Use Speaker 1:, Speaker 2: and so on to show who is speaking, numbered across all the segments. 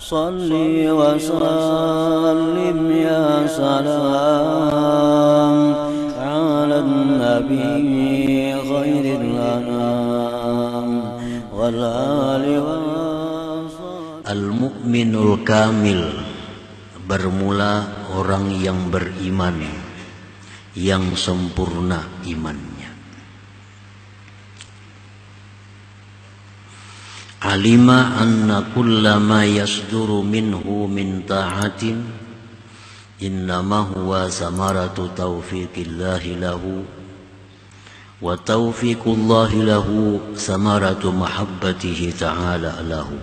Speaker 1: Salli wa sallim ya salam ala nabi khairil anam wal ali wa
Speaker 2: Al-mu'minul kamil, bermula orang yang beriman, yang sempurna imannya. Alima anna kullama yasduru minhu min ta'atin innama huwa samaratu taufiqillahi lahu wa taufiqullahi lahu samaratu mahabbatihi ta'ala lahu.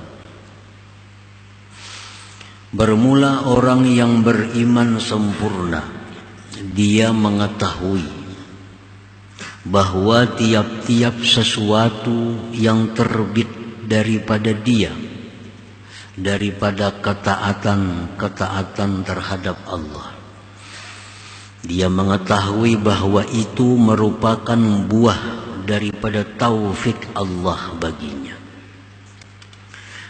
Speaker 2: Bermula orang yang beriman sempurna, dia mengetahui bahwa tiap-tiap sesuatu yang terbit daripada dia, daripada ketaatan terhadap Allah, dia mengetahui bahwa itu merupakan buah daripada taufik Allah baginya.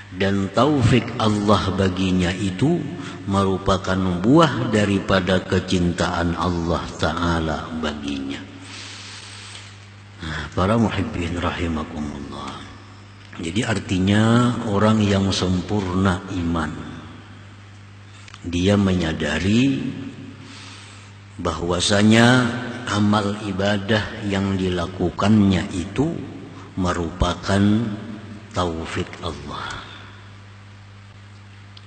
Speaker 2: Dan taufik Allah baginya itu merupakan buah daripada kecintaan Allah Ta'ala baginya. Nah, para muhibbin rahimakumullah. Jadi artinya orang yang sempurna iman, dia menyadari bahwasanya amal ibadah yang dilakukannya itu merupakan taufik Allah,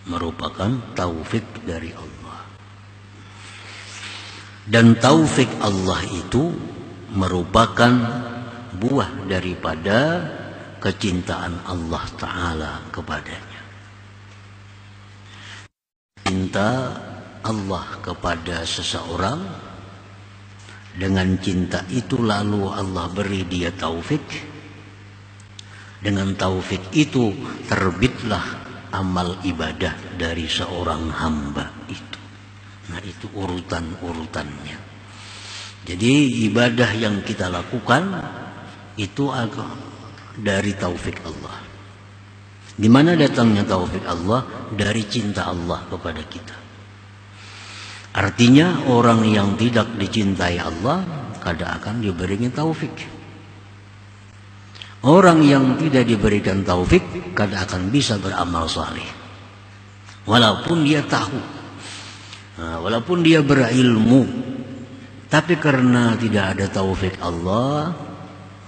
Speaker 2: merupakan taufik dari Allah. Dan taufik Allah itu merupakan buah daripada kecintaan Allah Ta'ala kepadanya. Cinta Allah kepada seseorang, dengan cinta itu lalu Allah beri dia taufik. Dengan taufik itu terbitlah amal ibadah dari seorang hamba itu. Nah, itu urutan-urutannya. Jadi ibadah yang kita lakukan itu dari taufik Allah. Di mana datangnya taufik Allah? Dari cinta Allah kepada kita. Artinya orang yang tidak dicintai Allah kada akan diberikan taufik. Orang yang tidak diberikan taufik kada akan bisa beramal saleh. Walaupun dia tahu, walaupun dia berilmu, tapi karena tidak ada taufik Allah,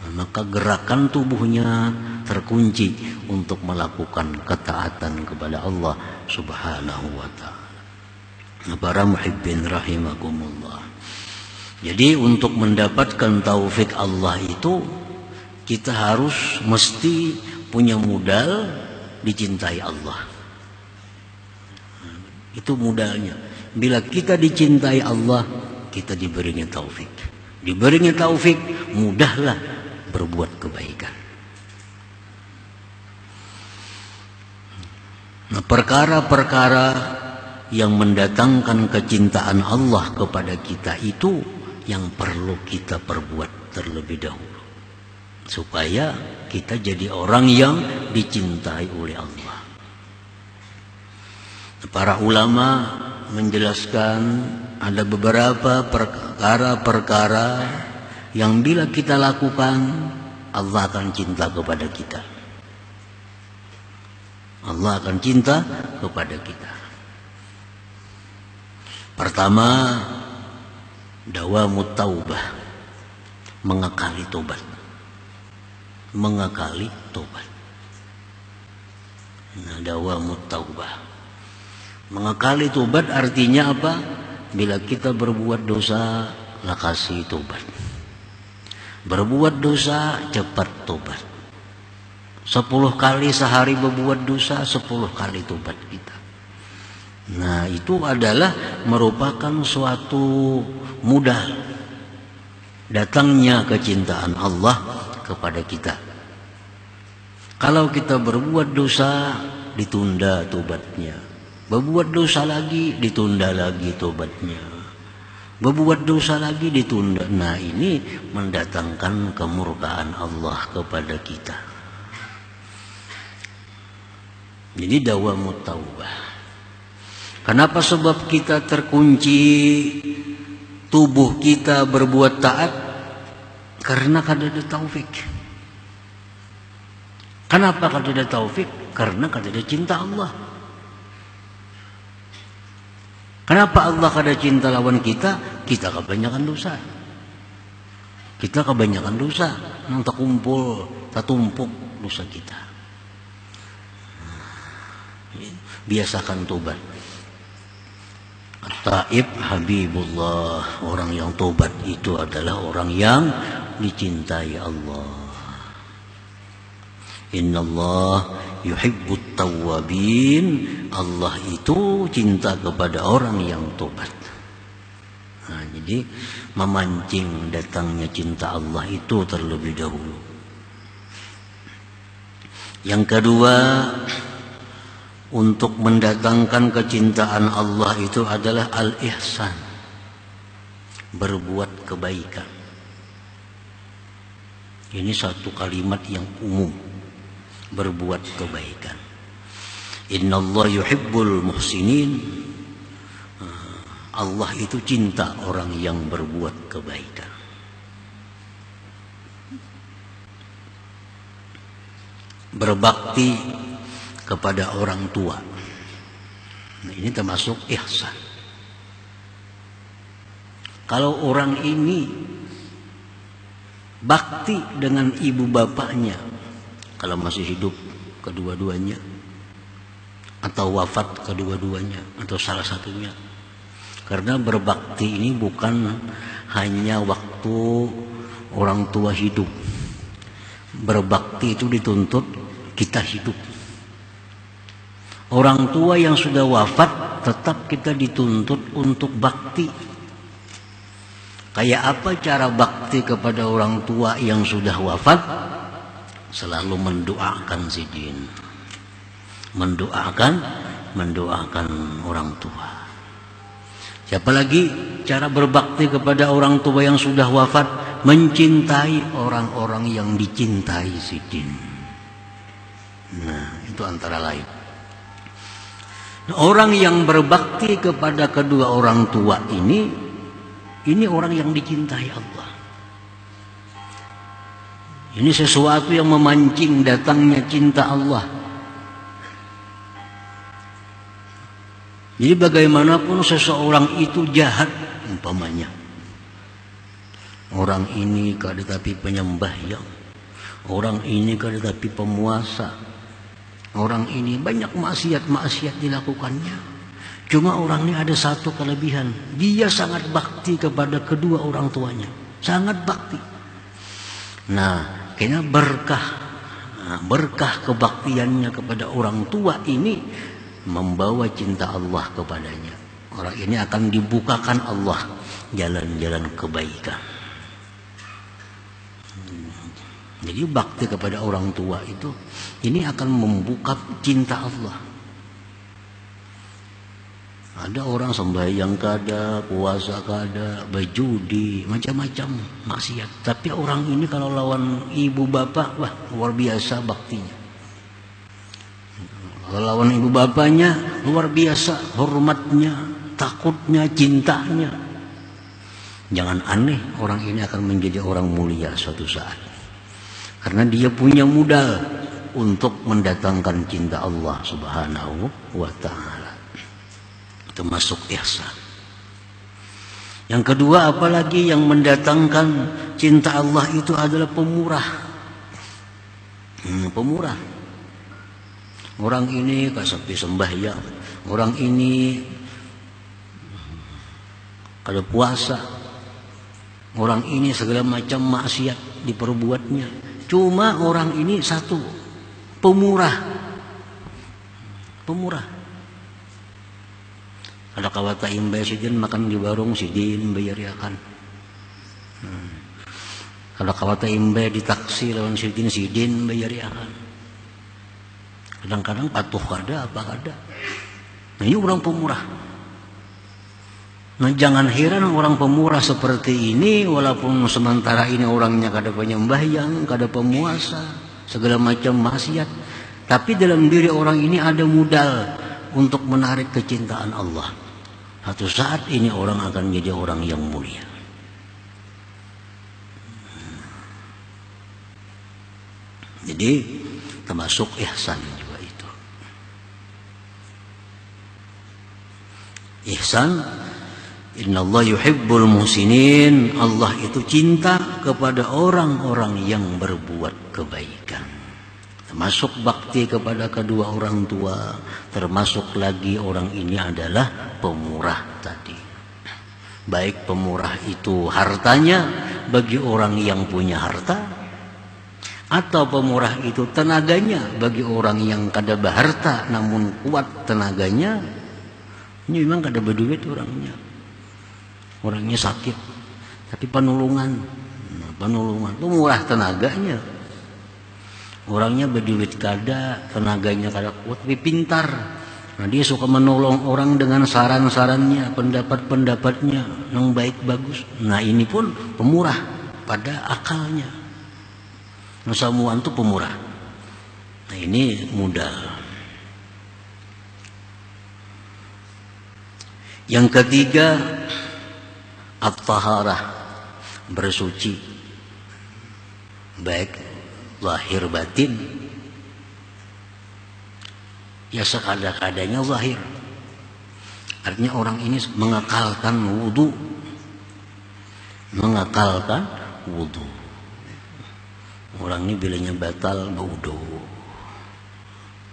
Speaker 2: maka gerakan tubuhnya terkunci untuk melakukan ketaatan kepada Allah Subhanahu wa ta'ala. Para muhibbin rahimakumullah. Jadi untuk mendapatkan taufik Allah itu kita harus mesti punya modal dicintai Allah. Itu modalnya. Bila kita dicintai Allah, kita diberinya taufik. Diberinya taufik, mudahlah berbuat kebaikan. Nah, perkara-perkara yang mendatangkan kecintaan Allah kepada kita itu yang perlu kita perbuat terlebih dahulu, supaya kita jadi orang yang dicintai oleh Allah. Para ulama menjelaskan ada beberapa perkara-perkara yang bila kita lakukan, Allah akan cinta kepada kita. Allah akan cinta kepada kita. Pertama, dawamut taubah, mengakali tobat. Mengakali tobat. Nah, dawamut taubah. Mengakali tobat artinya apa? Bila kita berbuat dosa, lakasi tobat. Berbuat dosa, cepat tobat. 10 kali sehari berbuat dosa, 10 kali tobat kita. Nah, itu adalah merupakan suatu modal datangnya kecintaan Allah kepada kita. Kalau kita berbuat dosa, ditunda tobatnya. Berbuat dosa lagi, ditunda lagi tobatnya. Berbuat dosa lagi, ditunda. Nah, ini mendatangkan kemurkaan Allah kepada kita. Jadi dawamut taubah. Kenapa? Sebab kita terkunci, tubuh kita berbuat taat karena kada ada taufik. Kenapa kada ada taufik? Karena kada ada cinta Allah. Kenapa Allah kada cinta lawan kita? Kita kebanyakan dosa. Kita kebanyakan dosa. Nang terkumpul, tertumpuk dosa kita. Biasakan tobat. Taib Habibullah. Orang yang tobat itu adalah orang yang dicintai Allah. Innallah yuhibbut tawwabin. Allah itu cinta kepada orang yang tobat. Nah, jadi memancing datangnya cinta Allah itu terlebih dahulu. Yang kedua, untuk mendatangkan kecintaan Allah itu adalah al-ihsan, berbuat kebaikan. Ini satu kalimat yang umum, berbuat kebaikan. Innallah yuhibbul muhsinin. Allah itu cinta orang yang berbuat kebaikan. Berbakti kepada orang tua. Nah, ini termasuk ihsan. Kalau orang ini bakti dengan ibu bapaknya, kalau masih hidup kedua-duanya, atau wafat kedua-duanya, atau salah satunya. Karena berbakti ini bukan hanya waktu orang tua hidup. Berbakti itu dituntut kita hidup. Orang tua yang sudah wafat tetap kita dituntut untuk bakti. Kayak apa cara bakti kepada orang tua yang sudah wafat? Selalu mendoakan sidin. Mendoakan orang tua. Siapa lagi cara berbakti kepada orang tua yang sudah wafat? Mencintai orang-orang yang dicintai sidin. Nah, itu antara lain. Nah, orang yang berbakti kepada kedua orang tua ini orang yang dicintai Allah. Ini sesuatu yang memancing datangnya cinta Allah. Jadi bagaimanapun seseorang itu jahat umpamanya. Orang ini kada tapi penyembahyang. Orang ini kada tapi pemuasa. Orang ini banyak maksiat dilakukannya. Cuma orang ini ada satu kelebihan. Dia sangat bakti kepada kedua orang tuanya. Sangat bakti. Nah, kayaknya berkah kebaktiannya kepada orang tua ini membawa cinta Allah kepadanya. Orang ini akan dibukakan Allah jalan-jalan kebaikan. Jadi bakti kepada orang tua itu ini akan membuka cinta Allah. Ada orang sembahyang kada, puasa kada, berjudi, macam-macam maksiat. Tapi orang ini kalau lawan ibu bapak, wah luar biasa baktinya. Kalau lawan ibu bapaknya luar biasa hormatnya, takutnya, cintanya. Jangan aneh, orang ini akan menjadi orang mulia suatu saat. Karena dia punya modal untuk mendatangkan cinta Allah Subhanahu wa ta'ala. Termasuk ihsan. Yang kedua, apalagi yang mendatangkan cinta Allah itu adalah pemurah. Pemurah. Orang ini kasapi sembahyang, orang ini kada puasa, orang ini segala macam maksiat diperbuatnya. Cuma orang ini satu, pemurah. Pemurah. Ada kawata imbai sidin makan di warung sidin bayar yakan. Ada kawata imbai di taksi lawan sidin bayar yakan. Kadang-kadang patuh kada apa kada. Nah, ini orang pemurah. Nah, jangan heran orang pemurah seperti ini walaupun sementara ini orangnya kada penyembahyang, kada pemuasa, segala macam maksiat, Tapi dalam diri orang ini ada modal untuk menarik kecintaan Allah. Satu saat ini orang akan menjadi orang yang mulia. Jadi termasuk ihsan juga itu. Ihsan, innallaha yuhibbul muhsinin. Allah itu cinta kepada orang-orang yang berbuat kebaikan. Termasuk bakti kepada kedua orang tua. Termasuk lagi orang ini adalah pemurah tadi. Baik pemurah itu hartanya bagi orang yang punya harta, atau pemurah itu tenaganya bagi orang yang kada berharta namun kuat tenaganya. Ini memang kada berduit orangnya sakit, tapi penulungan pemurah tenaganya. Orangnya berduit kada, tenaganya kada kuat, tapi pintar. Nah, dia suka menolong orang dengan saran-sarannya, pendapat-pendapatnya yang baik bagus. Nah, ini pun pemurah pada akalnya. Nusamuan itu pemurah. Nah, ini modal. Yang ketiga, at-taharah, bersuci, baik zahir batin. Ya sekada-kadanya zahir. Artinya orang ini mengakalkan wudu. Orang ini bilangnya batal wudu.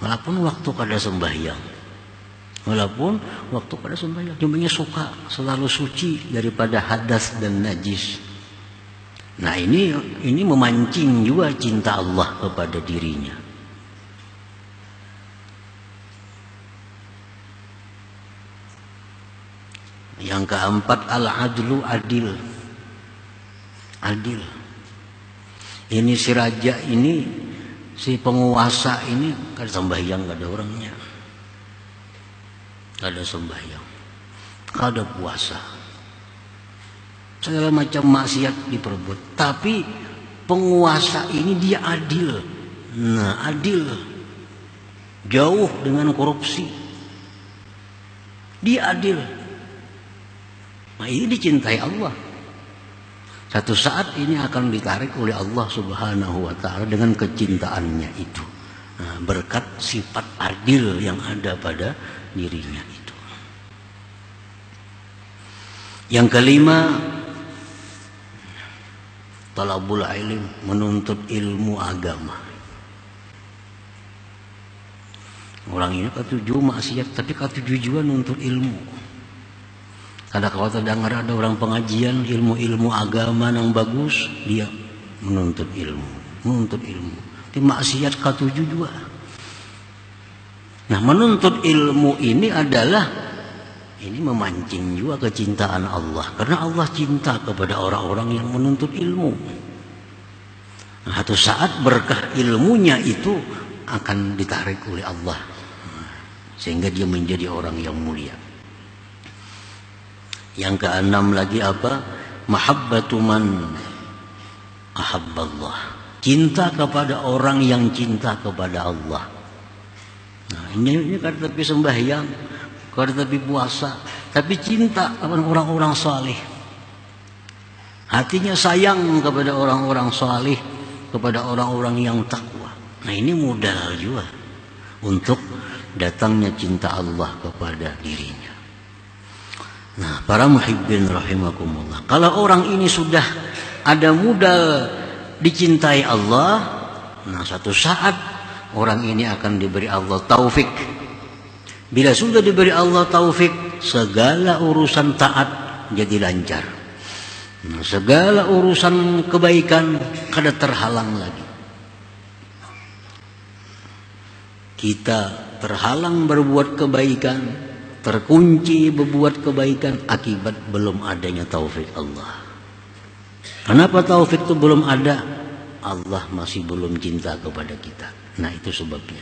Speaker 2: Walaupun waktu kada sembahyang. Cumanya suka selalu suci daripada hadas dan najis. Nah, ini memancing juga cinta Allah kepada dirinya. Yang keempat, al-adlu, adil. Ini si raja ini, si penguasa ini kada sembahyang, kada orangnya. Kada sembahyang, kada puasa. Segala macam maksiat diperbuat. Tapi penguasa ini dia adil. Nah, adil. Jauh dengan korupsi. Dia adil. Nah, ini dicintai Allah. Satu saat ini akan ditarik oleh Allah Subhanahu wa ta'ala dengan kecintaannya itu. Nah, berkat sifat adil yang ada pada dirinya itu. Yang kelima, talabul ilm, menuntut ilmu agama. Orang ini katuju maksiat, tapi katuju juga nuntut ilmu. Kada kalau terdengar ada orang pengajian ilmu-ilmu agama yang bagus, dia menuntut ilmu. Tapi maksiat katuju juga. Nah, menuntut ilmu ini adalah memancing juga kecintaan Allah, karena Allah cinta kepada orang-orang yang menuntut ilmu. Nah, satu saat berkah ilmunya itu akan ditarik oleh Allah, sehingga dia menjadi orang yang mulia. Yang keenam lagi apa? Mahabbatu man ahabballah, cinta kepada orang yang cinta kepada Allah. Nah, ini kan tapi sembahyang, kada tapi puasa, tapi cinta kepada orang-orang saleh. Hatinya sayang kepada orang-orang saleh, kepada orang-orang yang takwa. Nah, ini modal juga untuk datangnya cinta Allah kepada dirinya. Nah, para muhibbin rahimakumullah, kalau orang ini sudah ada modal dicintai Allah, nah satu saat orang ini akan diberi Allah taufik. Bila sudah diberi Allah taufik, segala urusan taat jadi lancar. Nah, segala urusan kebaikan kada terhalang lagi. Kita terhalang berbuat kebaikan, terkunci berbuat kebaikan akibat belum adanya taufik Allah. Kenapa taufik itu belum ada? Allah masih belum cinta kepada kita. Nah, itu sebabnya.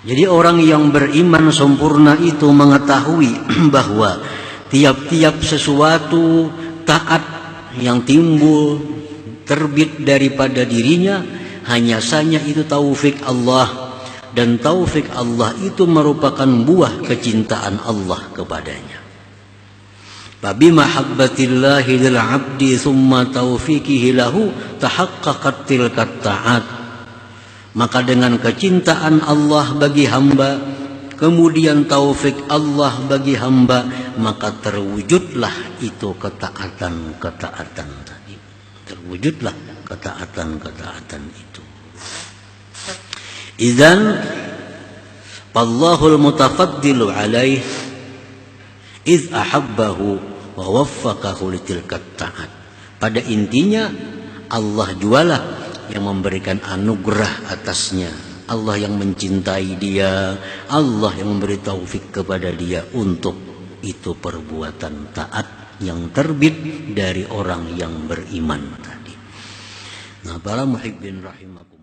Speaker 2: Jadi orang yang beriman sempurna itu mengetahui bahwa tiap-tiap sesuatu taat yang timbul terbit daripada dirinya hanya saja itu taufik Allah, dan taufik Allah itu merupakan buah kecintaan Allah kepadanya. Babi mahabbatillahi lil 'abdi thumma taufiqihi lahu tahaqqaqat tilka ta'at. Maka dengan kecintaan Allah bagi hamba, kemudian taufik Allah bagi hamba, maka terwujudlah itu ketaatan-ketaatan tadi. Terwujudlah ketaatan-ketaatan itu. Idzan Allahul mutafaddilu alaih iz ahabbahu wa waffaqahu litilka ta'at. Pada intinya Allah jualah yang memberikan anugerah atasnya, Allah yang mencintai dia, Allah yang memberi taufik kepada dia untuk itu perbuatan taat yang terbit dari orang yang beriman tadi. Nah, para muhibbin rahimakum